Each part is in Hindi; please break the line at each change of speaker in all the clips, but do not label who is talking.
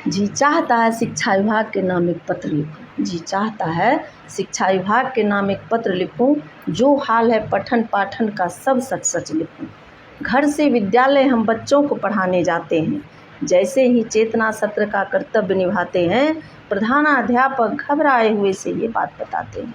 जी चाहता है शिक्षा विभाग के नाम एक पत्र लिखूं। जी चाहता है शिक्षा विभाग के नाम एक पत्र लिखूं। जो हाल है पठन पाठन का सब सच सच लिखूं। घर से विद्यालय हम बच्चों को पढ़ाने जाते हैं। जैसे ही चेतना सत्र का कर्तव्य निभाते हैं, प्रधानाध्यापक घबराए हुए से ये बात बताते हैं।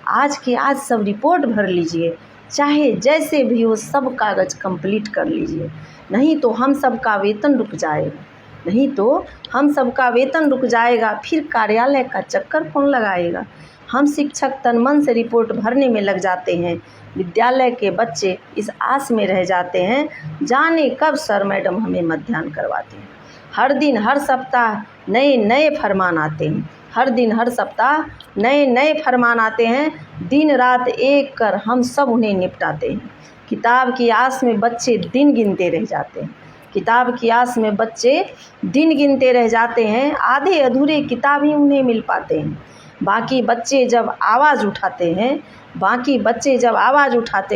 आज के आज सब रिपोर्ट भर लीजिए, चाहे जैसे भी हो सब कागज़ कंप्लीट कर लीजिए, नहीं तो हम सबका वेतन रुक जाएगा। नहीं तो हम सबका वेतन रुक जाएगा, फिर कार्यालय का चक्कर कौन लगाएगा। हम शिक्षक तन मन से रिपोर्ट भरने में लग जाते हैं। विद्यालय के बच्चे इस आस में रह जाते हैं, जाने कब सर मैडम हमें मध्याह्न करवाते हैं। हर दिन हर सप्ताह नए नए फरमान आते हैं। हर दिन हर सप्ताह नए नए फरमान आते हैं। दिन रात एक कर हम सब उन्हें निपटाते हैं। किताब की आस में बच्चे दिन गिनते रह जाते हैं। किताब की आस में बच्चे दिन गिनते रह जाते हैं। आधे अधूरे किताब ही उन्हें मिल पाते हैं। बाकी बच्चे जब आवाज़ उठाते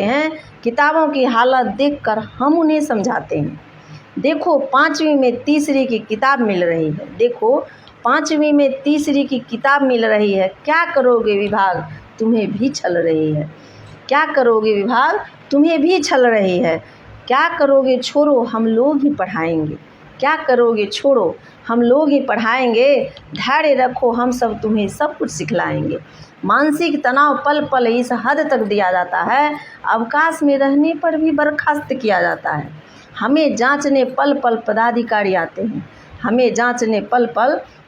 हैं, किताबों की हालत देखकर हम उन्हें समझाते हैं। देखो 5वीं में तीसरी की किताब मिल रही है। देखो 5वीं में तीसरी की किताब मिल रही है। क्या करोगे विभाग, तुम्हें भी छल रही है। क्या करोगे विभाग, तुम्हें भी छल रही है। क्या करोगे छोड़ो, हम लोग ही पढ़ाएंगे। क्या करोगे छोड़ो, हम लोग ही पढ़ाएंगे। धैर्य रखो, हम सब तुम्हें सब कुछ सिखलाएंगे। मानसिक तनाव पल पल इस हद तक दिया जाता है, अवकाश में रहने पर भी बर्खास्त किया जाता है। हमें जांचने पल पल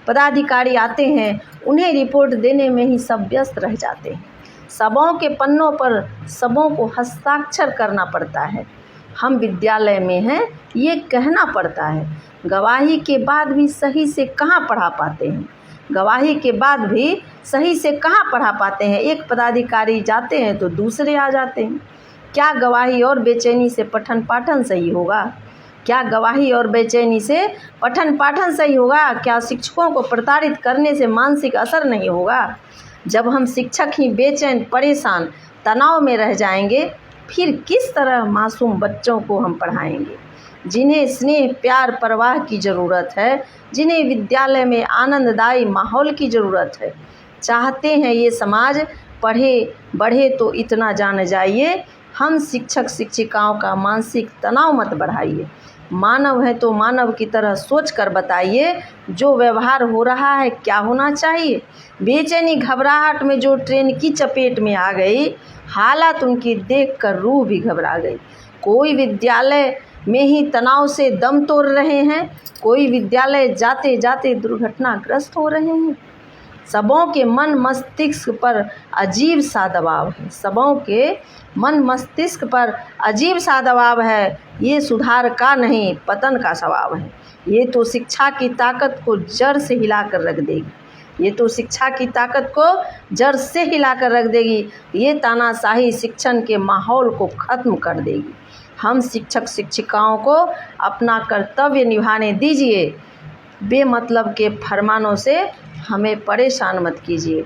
पदाधिकारी आते हैं। उन्हें रिपोर्ट देने में ही सब व्यस्त रह जाते हैं। सबों के पन्नों पर सबों को हस्ताक्षर करना पड़ता है। हम विद्यालय में हैं ये कहना पड़ता है। गवाही के बाद भी सही से कहाँ पढ़ा पाते हैं। एक पदाधिकारी जाते हैं तो दूसरे आ जाते हैं। क्या गवाही और बेचैनी से पठन पाठन सही होगा। क्या शिक्षकों को प्रताड़ित करने से मानसिक असर नहीं होगा। जब हम शिक्षक ही बेचैन परेशान तनाव में रह जाएंगे, फिर किस तरह मासूम बच्चों को हम पढ़ाएंगे, जिन्हें स्नेह प्यार परवाह की ज़रूरत है, जिन्हें विद्यालय में आनंददायी माहौल की ज़रूरत है। चाहते हैं ये समाज पढ़े बढ़े तो इतना जान जाइए, हम शिक्षक शिक्षिकाओं का मानसिक तनाव मत बढ़ाइए। मानव है तो मानव की तरह सोच कर बताइए, जो व्यवहार हो रहा है क्या होना चाहिए। बेचैनी घबराहट में जो ट्रेन की चपेट में आ गई, हालात उनकी देखकर रूह भी घबरा गई। कोई विद्यालय में ही तनाव से दम तोड़ रहे हैं, कोई विद्यालय जाते जाते दुर्घटनाग्रस्त हो रहे हैं। सबों के मन मस्तिष्क पर अजीब सा दबाव है। ये सुधार का नहीं पतन का स्वभाव है। ये तो शिक्षा की ताकत को जड़ से हिला कर रख देगी। ये तानाशाही शिक्षण के माहौल को ख़त्म कर देगी। हम शिक्षक शिक्षिकाओं को अपना कर्तव्य निभाने दीजिए। बेमतलब के फरमानों से हमें परेशान मत कीजिए।